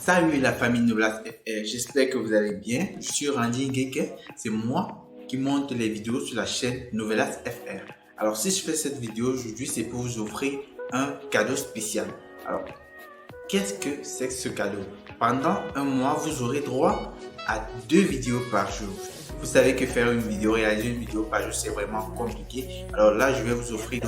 Salut la famille Novelas FR, j'espère que vous allez bien. Je suis Randy Ngeke, c'est moi qui monte les vidéos sur la chaîne Novelas FR. Alors si je fais cette vidéo aujourd'hui, c'est pour vous offrir un cadeau spécial. Alors, qu'est-ce que c'est que ce cadeau? Pendant un mois, vous aurez droit à 2 vidéos par jour. Vous savez que faire une vidéo, réaliser une vidéo par jour, c'est vraiment compliqué. Alors là, je vais vous offrir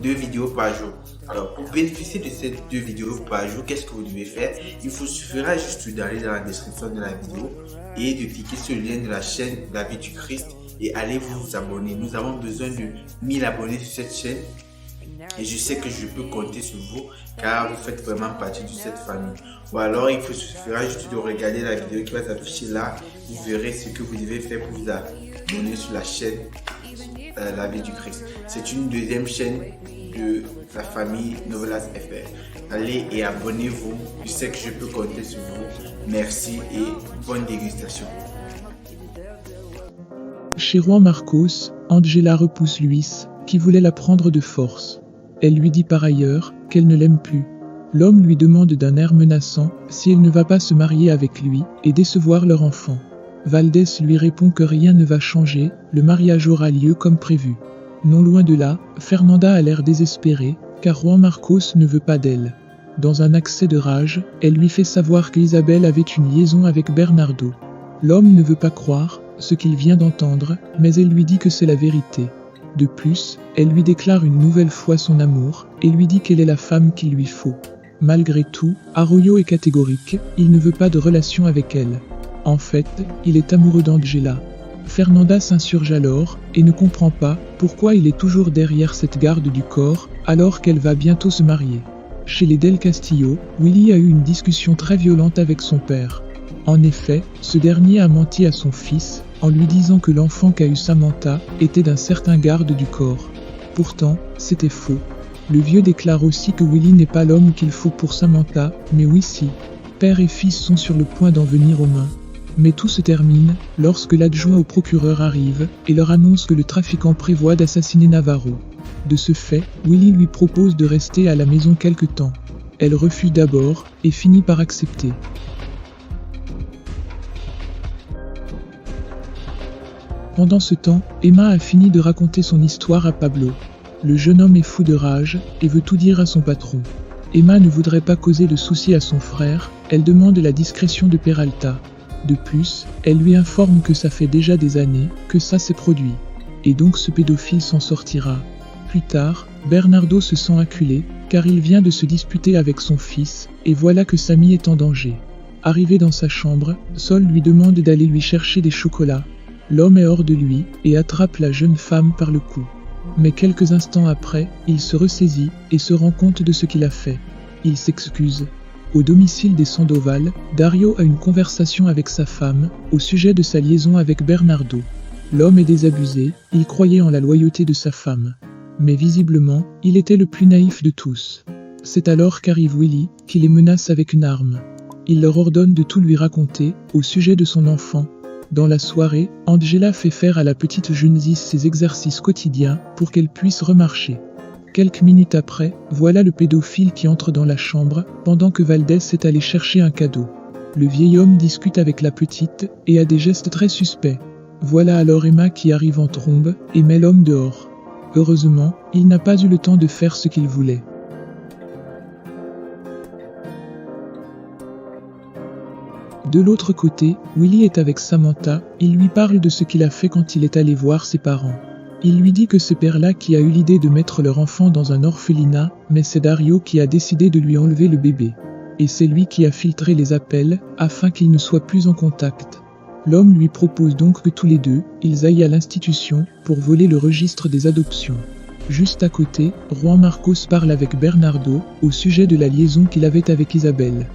2 vidéos par jour. Alors, pour bénéficier de ces 2 vidéos par jour, qu'est-ce que vous devez faire? Il vous suffira juste d'aller dans la description de la vidéo et de cliquer sur le lien de la chaîne La Vie du Christ et allez vous abonner. Nous avons besoin de 1000 abonnés sur cette chaîne. Et je sais que je peux compter sur vous car vous faites vraiment partie de cette famille. Ou alors il vous suffira juste de regarder la vidéo qui va s'afficher là. Vous verrez ce que vous devez faire pour vous abonner sur la chaîne La Vie du Christ. C'est une deuxième chaîne de la famille Novelas FR. Allez et abonnez-vous. Je sais que je peux compter sur vous. Merci et bonne dégustation. Chez Juan Marcos, Angela repousse Luis, qui voulait la prendre de force. Elle lui dit par ailleurs qu'elle ne l'aime plus. L'homme lui demande d'un air menaçant si elle ne va pas se marier avec lui et décevoir leur enfant. Valdés lui répond que rien ne va changer, le mariage aura lieu comme prévu. Non loin de là, Fernanda a l'air désespérée, car Juan Marcos ne veut pas d'elle. Dans un accès de rage, elle lui fait savoir qu'Isabelle avait une liaison avec Bernardo. L'homme ne veut pas croire ce qu'il vient d'entendre, mais elle lui dit que c'est la vérité. De plus, elle lui déclare une nouvelle fois son amour et lui dit qu'elle est la femme qu'il lui faut. Malgré tout, Arroyo est catégorique, il ne veut pas de relation avec elle. En fait, il est amoureux d'Angela. Fernanda s'insurge alors et ne comprend pas pourquoi il est toujours derrière cette garde du corps alors qu'elle va bientôt se marier. Chez les Del Castillo, Willy a eu une discussion très violente avec son père. En effet, ce dernier a menti à son fils en lui disant que l'enfant qu'a eu Samantha était d'un certain garde du corps. Pourtant, c'était faux. Le vieux déclare aussi que Willy n'est pas l'homme qu'il faut pour Samantha, mais oui si. Père et fils sont sur le point d'en venir aux mains. Mais tout se termine lorsque l'adjoint au procureur arrive et leur annonce que le trafiquant prévoit d'assassiner Navarro. De ce fait, Willy lui propose de rester à la maison quelque temps. Elle refuse d'abord et finit par accepter. Pendant ce temps, Emma a fini de raconter son histoire à Pablo. Le jeune homme est fou de rage et veut tout dire à son patron. Emma ne voudrait pas causer de soucis à son frère, elle demande la discrétion de Peralta. De plus, elle lui informe que ça fait déjà des années que ça s'est produit. Et donc ce pédophile s'en sortira. Plus tard, Bernardo se sent acculé, car il vient de se disputer avec son fils, et voilà que Samy est en danger. Arrivé dans sa chambre, Sol lui demande d'aller lui chercher des chocolats. L'homme est hors de lui et attrape la jeune femme par le cou. Mais quelques instants après, il se ressaisit et se rend compte de ce qu'il a fait. Il s'excuse. Au domicile des Sandoval, Dario a une conversation avec sa femme au sujet de sa liaison avec Bernardo. L'homme est désabusé, il croyait en la loyauté de sa femme. Mais visiblement, il était le plus naïf de tous. C'est alors qu'arrive Willy, qui les menace avec une arme. Il leur ordonne de tout lui raconter au sujet de son enfant. Dans la soirée, Angela fait faire à la petite Genesis ses exercices quotidiens pour qu'elle puisse remarcher. Quelques minutes après, voilà le pédophile qui entre dans la chambre pendant que Valdés est allé chercher un cadeau. Le vieil homme discute avec la petite et a des gestes très suspects. Voilà alors Emma qui arrive en trombe et met l'homme dehors. Heureusement, il n'a pas eu le temps de faire ce qu'il voulait. De l'autre côté, Willy est avec Samantha, il lui parle de ce qu'il a fait quand il est allé voir ses parents. Il lui dit que c'est père-là qui a eu l'idée de mettre leur enfant dans un orphelinat, mais c'est Dario qui a décidé de lui enlever le bébé. Et c'est lui qui a filtré les appels, afin qu'ils ne soient plus en contact. L'homme lui propose donc que tous les deux, ils aillent à l'institution pour voler le registre des adoptions. Juste à côté, Juan Marcos parle avec Bernardo au sujet de la liaison qu'il avait avec Isabelle.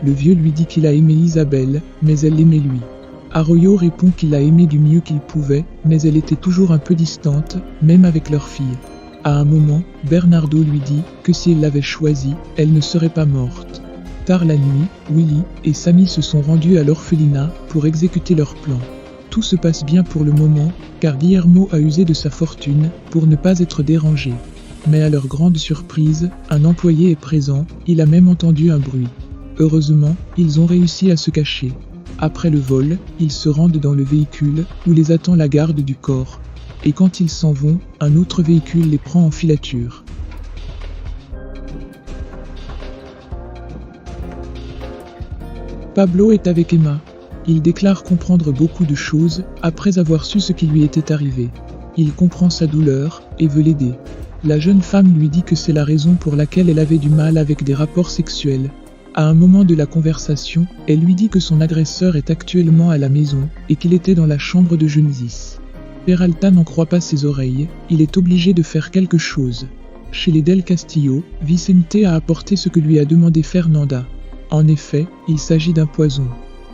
Le vieux lui dit qu'il a aimé Isabelle, mais elle l'aimait lui. Arroyo répond qu'il l'a aimée du mieux qu'il pouvait, mais elle était toujours un peu distante, même avec leur fille. À un moment, Bernardo lui dit que si elle l'avait choisie, elle ne serait pas morte. Tard la nuit, Willy et Samy se sont rendus à l'orphelinat pour exécuter leur plan. Tout se passe bien pour le moment, car Guillermo a usé de sa fortune pour ne pas être dérangé. Mais à leur grande surprise, un employé est présent, il a même entendu un bruit. Heureusement, ils ont réussi à se cacher. Après le vol, ils se rendent dans le véhicule où les attend la garde du corps. Et quand ils s'en vont, un autre véhicule les prend en filature. Pablo est avec Emma. Il déclare comprendre beaucoup de choses après avoir su ce qui lui était arrivé. Il comprend sa douleur et veut l'aider. La jeune femme lui dit que c'est la raison pour laquelle elle avait du mal avec des rapports sexuels. À un moment de la conversation, elle lui dit que son agresseur est actuellement à la maison et qu'il était dans la chambre de Genesis. Peralta n'en croit pas ses oreilles, il est obligé de faire quelque chose. Chez les Del Castillo, Vicente a apporté ce que lui a demandé Fernanda. En effet, il s'agit d'un poison.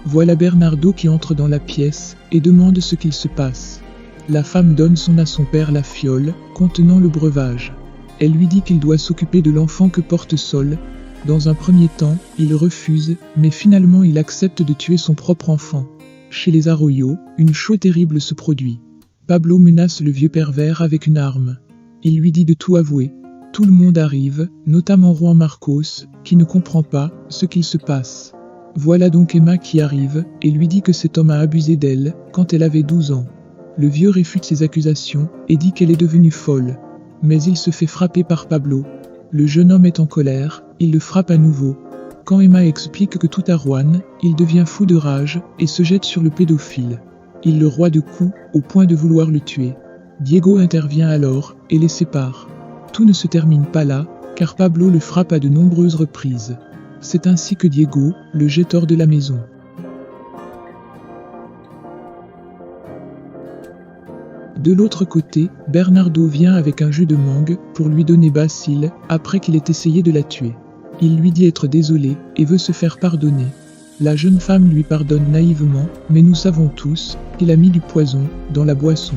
Voilà Bernardo qui entre dans la pièce et demande ce qu'il se passe. La femme donne à son père la fiole contenant le breuvage. Elle lui dit qu'il doit s'occuper de l'enfant que porte Sol. Dans un premier temps, il refuse, mais finalement il accepte de tuer son propre enfant. Chez les Arroyo, une chose terrible se produit. Pablo menace le vieux pervers avec une arme. Il lui dit de tout avouer. Tout le monde arrive, notamment Juan Marcos, qui ne comprend pas ce qu'il se passe. Voilà donc Emma qui arrive et lui dit que cet homme a abusé d'elle quand elle avait 12 ans. Le vieux réfute ses accusations et dit qu'elle est devenue folle. Mais il se fait frapper par Pablo. Le jeune homme est en colère, il le frappe à nouveau. Quand Emma explique que tout à Juan, il devient fou de rage et se jette sur le pédophile. Il le roie de coups au point de vouloir le tuer. Diego intervient alors et les sépare. Tout ne se termine pas là, car Pablo le frappe à de nombreuses reprises. C'est ainsi que Diego le jette hors de la maison. De l'autre côté, Bernardo vient avec un jus de mangue pour lui donner Basile après qu'il ait essayé de la tuer. Il lui dit être désolé et veut se faire pardonner. La jeune femme lui pardonne naïvement, mais nous savons tous qu'il a mis du poison dans la boisson.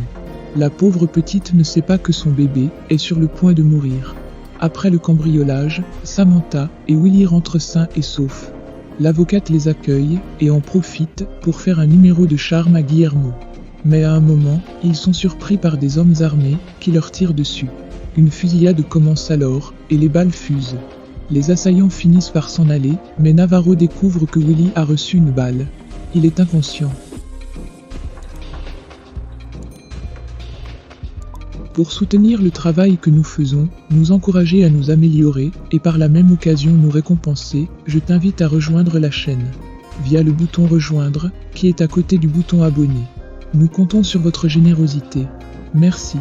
La pauvre petite ne sait pas que son bébé est sur le point de mourir. Après le cambriolage, Samantha et Willy rentrent sains et saufs. L'avocate les accueille et en profite pour faire un numéro de charme à Guillermo. Mais à un moment, ils sont surpris par des hommes armés qui leur tirent dessus. Une fusillade commence alors et les balles fusent. Les assaillants finissent par s'en aller, mais Navarro découvre que Willy a reçu une balle. Il est inconscient. Pour soutenir le travail que nous faisons, nous encourager à nous améliorer et par la même occasion nous récompenser, je t'invite à rejoindre la chaîne via le bouton rejoindre qui est à côté du bouton abonner. Nous comptons sur votre générosité. Merci.